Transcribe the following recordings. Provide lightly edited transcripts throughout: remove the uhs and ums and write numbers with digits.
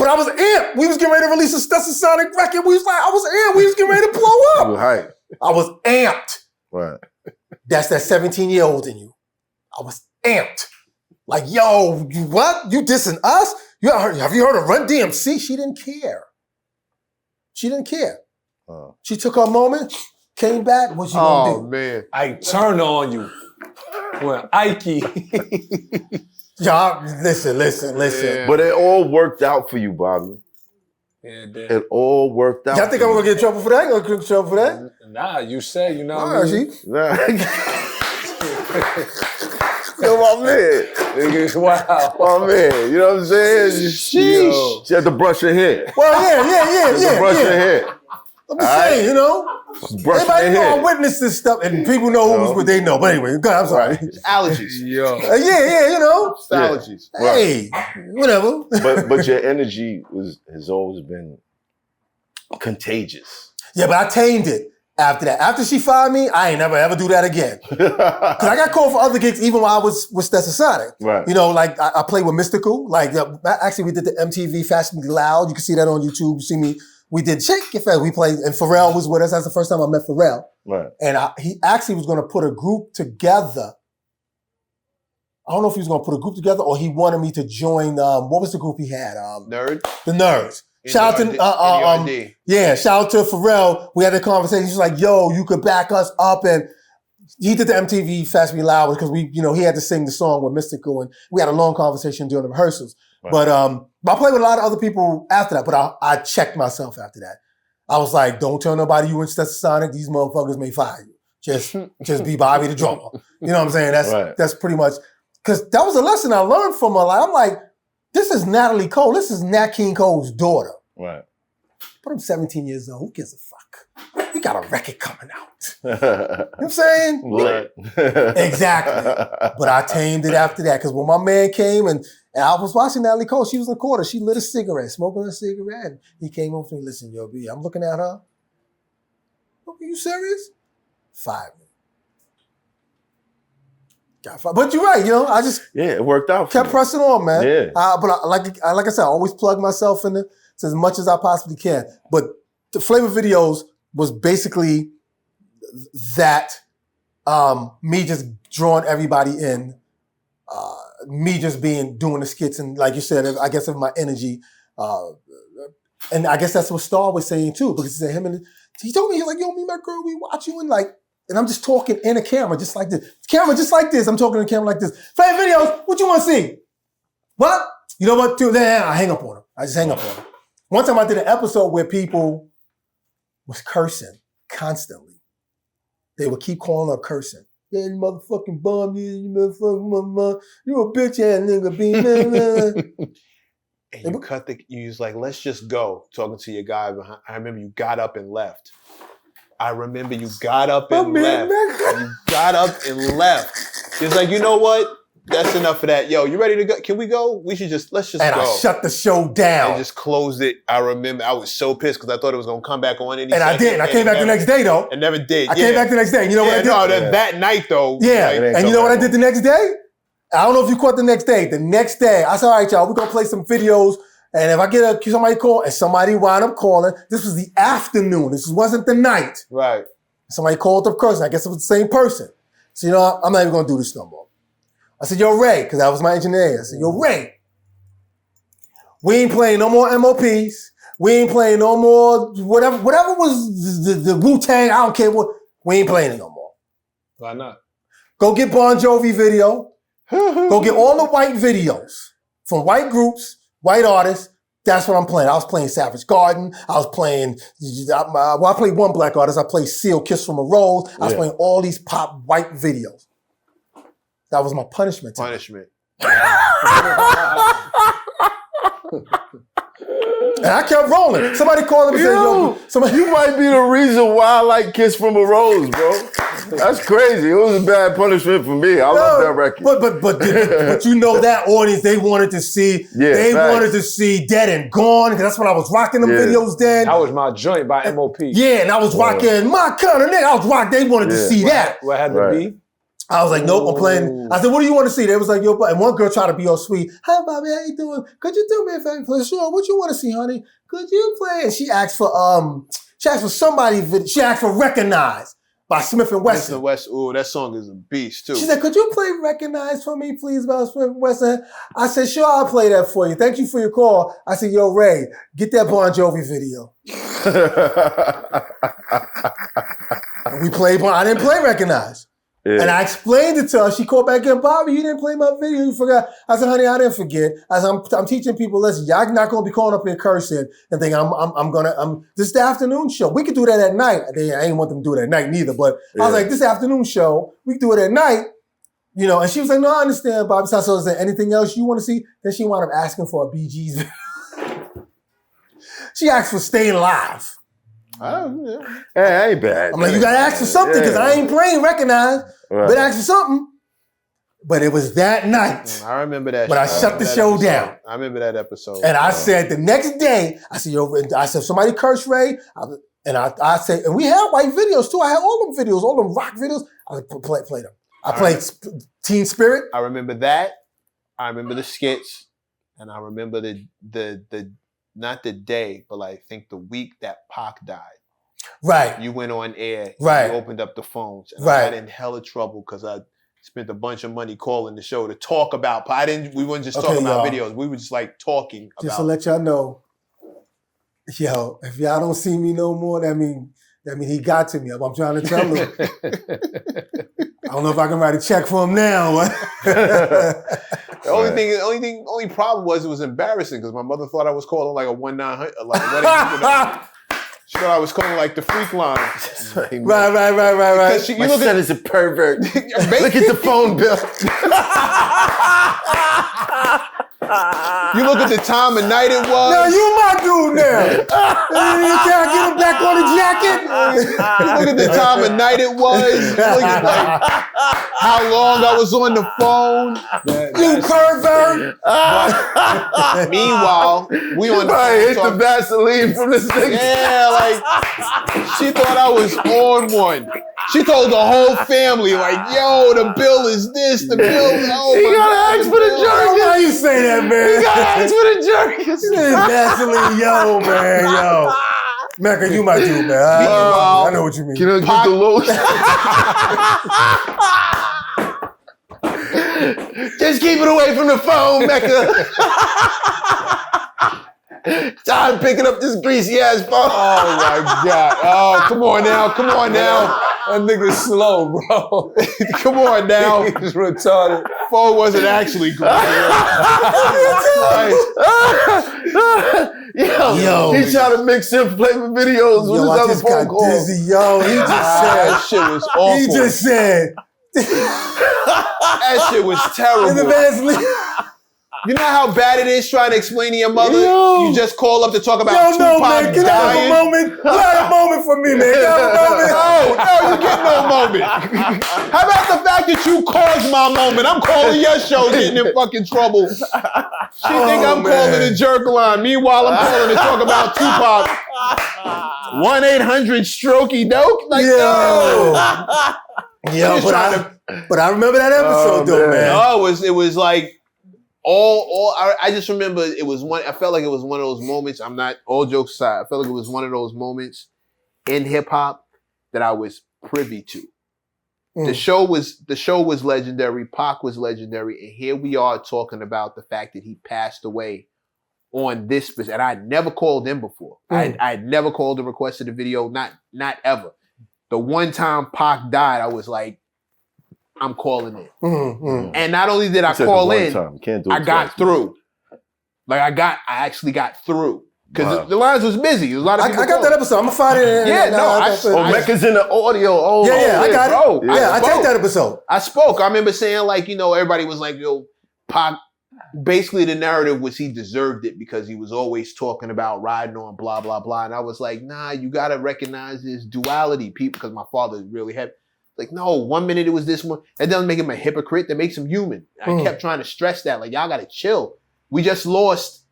I was amped. We was getting ready to release a Stetsasonic record. We was like, I was amped. We was getting ready to blow up. You were hype. I was amped. Right. That's that 17-year-old in you. I was amped. Like, yo, what? You dissing us? Have you heard of Run DMC? She didn't care. She didn't care. She took her moment, came back. What you gonna do? Oh man, I turned on you. Well, Ike. Y'all, listen. Yeah. But it all worked out for you, Bobby. Yeah, it did. It all worked out. Y'all think I'm gonna get in trouble for that? Gonna get in trouble for that? Nah, you said, you know what Nah, I mean? Nah. Yo, my man. Wow. My man, you know what I'm saying? Sheesh. She had to brush her hair. Well, yeah. Brush her hair. I'm just saying, you know. Everybody know I witnessed this stuff, and people know who's what they know. But anyway, go ahead, I'm sorry. Allergies. Yo. Yeah, you know. It's allergies. Hey, whatever. But your energy has always been contagious. Yeah, but I tamed it after that. After she fired me, I ain't never ever do that again. Because I got called for other gigs even while I was with Stetsasonic. Right. You know, like I played with Mystical. Like actually, we did the MTV Fashionably Loud. You can see that on YouTube. You see me. We did Shake It Fast. We played, and Pharrell was with us. That's the first time I met Pharrell. Right. And he actually was going to put a group together. I don't know if he was going to put a group together or he wanted me to join. What was the group he had? Nerds. The Nerds. Shout out to shout out to Pharrell. We had a conversation. He was like, "Yo, you could back us up," and he did the MTV Fast Me Loud because he had to sing the song with Mystical, and we had a long conversation during the rehearsals. Right. But I played with a lot of other people after that. But I checked myself after that. I was like, "Don't tell nobody you in Stetsasonic. These motherfuckers may fire you. Just be Bobby the drummer." You know what I'm saying? That's pretty much because that was a lesson I learned from her. Like, I'm like, this is Natalie Cole. This is Nat King Cole's daughter. Right. But I'm 17 years old. Who gives a fuck? We got a record coming out. You know what I'm saying? Right. Exactly. But I tamed it after that because when my man came and I was watching Natalie Cole, she was in the corner. She lit a cigarette, smoking a cigarette. And he came over to me, listen, yo, B, I'm looking at her. Are you serious? 5 minutes. Got 5. But you're right, you know, I just it worked out. Kept pressing on, man. Yeah. But like I said, I always plug myself in it as much as I possibly can. But the Flava videos was basically that me just drawing everybody in, me just doing the skits, and like you said, I guess of my energy, and I guess that's what Star was saying too, because he said he told me, he's like, yo, me and my girl, we watch you, and I'm just talking in a camera just like this. Camera just like this. I'm talking in a camera like this. Flava videos, what you want to see? What? You know what? Then I hang up on him. I just hang up on him. One time I did an episode where people was cursing constantly. They would keep calling up cursing. Yeah, you motherfucking bum, you motherfucking mama, you a bitch ass nigga, B. And you was like, let's just go, talking to your guy behind. I remember you got up and left. You got up and left. He was like, you know what? That's enough of that. Yo, you ready to go? Can we go? Let's just go. And I shut the show down. And just closed it. I remember I was so pissed because I thought it was going to come back on any second. And I didn't. I came back the next day, though. It never did. I came back the next day. You know what I did? No, that night, though. Yeah. And you know what I did the next day? I don't know if you caught the next day. The next day, I said, all right, y'all, we're going to play some videos. And if I get somebody call, and somebody wound up calling, this was the afternoon. This wasn't the night. Right. Somebody called up cursing. I guess it was the same person. So, you know, I'm not even going to do this no more. I said, yo, Ray, because that was my engineer. I said, yo, Ray, we ain't playing no more MOPs. We ain't playing no more whatever was the Wu-Tang, I don't care what. We ain't playing it no more. Why not? Go get Bon Jovi video. Go get all the white videos from white groups, white artists. That's what I'm playing. I was playing Savage Garden. I was playing, I played one black artist. I played Seal, Kiss from a Rose. I was playing all these pop white videos. That was my punishment. And I kept rolling. Somebody called him and said, yo, you might be the reason why I like Kiss from a Rose, bro. That's crazy. It was a bad punishment for me. I love that record. But you know that audience, they wanted to see, wanted to see Dead and Gone, because that's when I was rocking them videos then. That was my joint by MOP. Yeah, and I was rocking my kind of nigga. They wanted to see that. What had to be? I was like, nope, I'm playing. I said, what do you want to see? They was like, yo, and one girl tried to be all sweet. Hi, Bobby, how you doing? Could you do me a favor? Play? Sure. What you want to see, honey? Could you play? And she asked for somebody. She asked for "Recognize" by Smith and Wesson. Mr. West, ooh, that song is a beast too. She said, could you play "Recognize" for me, please, by Smith and Wesson? I said, sure, I'll play that for you. Thank you for your call. I said, yo, Ray, get that Bon Jovi video. And we played. I didn't play "Recognize." Yeah. And I explained it to her. She called back in, Bobby, you didn't play my video. You forgot. I said, honey, I didn't forget. I said, I'm teaching people, listen, y'all not going to be calling up here cursing and think this is the afternoon show. We could do that at night. I didn't want them to do it at night neither, but I was like, this afternoon show, we could do it at night. You know, and she was like, no, I understand, Bobby. So I said, is there anything else you want to see? Then she wound up asking for a BG's video. She asked for Staying Alive. Oh, yeah. Hey, ain't bad. I'm like, you got to ask for something because I ain't playing Recognize. Right. But ask for something. But it was that night. I remember that. When I shut the show down. I remember that episode. And I said the next day, I said, somebody curse Ray. I said, and we had white videos too. I had all them videos, all them rock videos. I play them. I played Teen Spirit. I remember that. I remember the skits. And I remember the not the day, but I think the week that Pac died. Right. You went on air. Right. You opened up the phones. And I got in hella trouble because I spent a bunch of money calling the show to talk about Pac. We weren't just talking about videos. We were just like talking about. Just to let y'all know, yo, if y'all don't see me no more, that mean he got to me. I'm trying to tell him. I don't know if I can write a check for him now. The only problem was it was embarrassing because my mother thought I was calling like a 1-900, like she thought I was calling like the freak line. Right. My son is a pervert. Look at the phone bill. You look at the time of night it was. No, you my dude now. You can't get him back on the jacket. You look at the time of night it was. Look at like how long I was on the phone. You pervert. Meanwhile, we on the phone. Hit the Vaseline from the thing. Yeah, like she thought I was on one. She told the whole family, like, yo, the bill is this, the bill is you gotta ask for the jerky. Why you say that, man? You gotta ask for the jerky. Vaseline, yo, man, yo. Mecca, you my dude, man. I know what you mean. Can I get the low? Just keep it away from the phone, Mecca. Time picking up this greasy ass phone. Oh my God. Oh, come on now. That nigga's slow, bro. Come on now. He's retarded. Phone wasn't actually greasy. Yo, he tried to mix in flavor videos with his other phone calls. Yo, he just said that shit was awful. He just said that shit was terrible. In the Vaseline. You know how bad it is trying to explain to your mother? You just call up to talk about Tupac man. Can I have a moment? Can I have a moment for me, man? Can I have a moment? No, you get no moment. How about the fact that you caused my moment? I'm calling your show, getting in fucking trouble. She think I'm calling the jerk line. Meanwhile, I'm calling to talk about Tupac. 1-800-STROKEY-DOKE? Like, Yo, but I remember that episode though, man. No, it was like I just remember it was one. I felt like it was one of those moments. I'm not, all jokes aside, I felt like it was one of those moments in hip hop that I was privy to. The show was legendary. Pac was legendary, and here we are talking about the fact that he passed away on this. And I had never called in before. I had never called and requested a video. Not ever. The one time Pac died, I was like, I'm calling in. And not only did I call in, I got through. Like I actually got through. Because the lines was busy. There was a lot of people I got that episode. I'm going to find it. Mecca's in the audio. I got it. Bro. I take that episode. I spoke. I remember saying like, everybody was like, yo, Pac, basically the narrative was he deserved it because he was always talking about riding on blah, blah, blah. And I was like, nah, you got to recognize this duality, people, because my father is really heavy. Like, no, 1 minute it was this one. That doesn't make him a hypocrite. That makes him human. I kept trying to stress that. Like, y'all got to chill. We just lost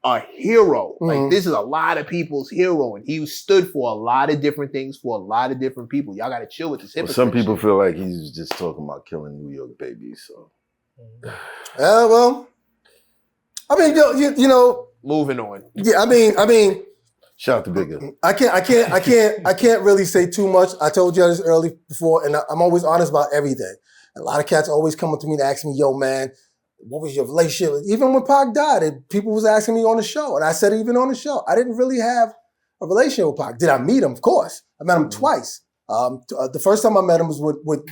a hero. Like, this is a lot of people's hero, and he stood for a lot of different things for a lot of different people. Y'all got to chill with this hypocrite. Some people feel like he's just talking about killing New York babies. So, well, I mean, you know, moving on. Yeah, I mean. Shout out to Bigger. I can't really say too much. I told you this early before, and I'm always honest about everything. A lot of cats always come up to me and ask me, "Yo, man, what was your relationship?" Even when Pac died, people was asking me on the show, and I said even on the show, I didn't really have a relationship with Pac. Did I meet him? Of course, I met him twice. The first time I met him was with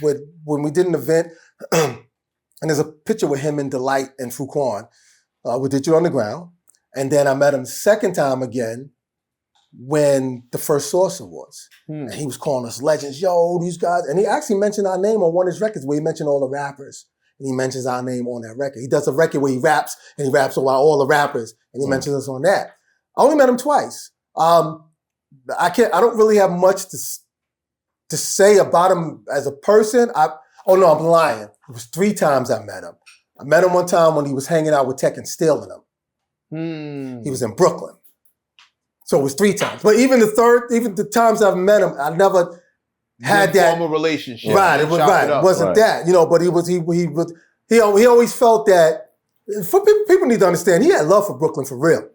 when we did an event, and there's a picture with him and Delight and Fuquan. We did it on the ground, and then I met him second time again when the first Source Awards. And he was calling us legends. Yo, these guys. And he actually mentioned our name on one of his records where he mentioned all the rappers. And he mentions our name on that record. He does a record where he raps, and he raps about all the rappers, and he mentions us on that. I only met him twice. I don't really have much to say about him as a person. I'm lying. It was 3 times I met him. I met him one time when he was hanging out with Tech and stealing him. He was in Brooklyn. So it was 3 times. But even the times I've met him, I never had that formal relationship. Right, it wasn't that. You know, but he always felt that. For people need to understand, he had love for Brooklyn for real.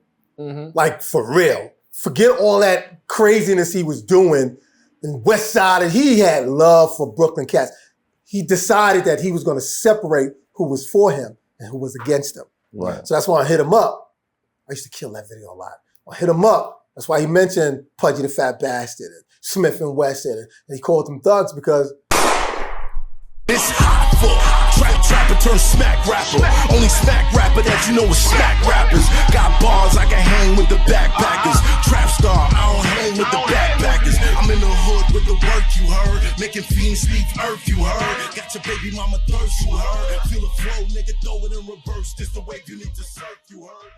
Like for real. Forget all that craziness he was doing in West Side. And he had love for Brooklyn cats. He decided that he was going to separate who was for him and who was against him. Right. So that's why I hit him up. I used to kill that video a lot. I hit him up. That's why he mentioned Pudgy the Fat Bastard and Smith and Wesson, and he called them thugs because it's hot for trapper turn smack rapper. Only smack rapper that you know is smack rappers. Got bars I can hang with the backpackers. Trap star, I don't hang with the backpackers. I'm in the hood with the work you heard. Making fiends leave earth you heard. Got your baby mama thirst you heard. Feel a flow, nigga, throw it in reverse. This the way you need to surf you heard.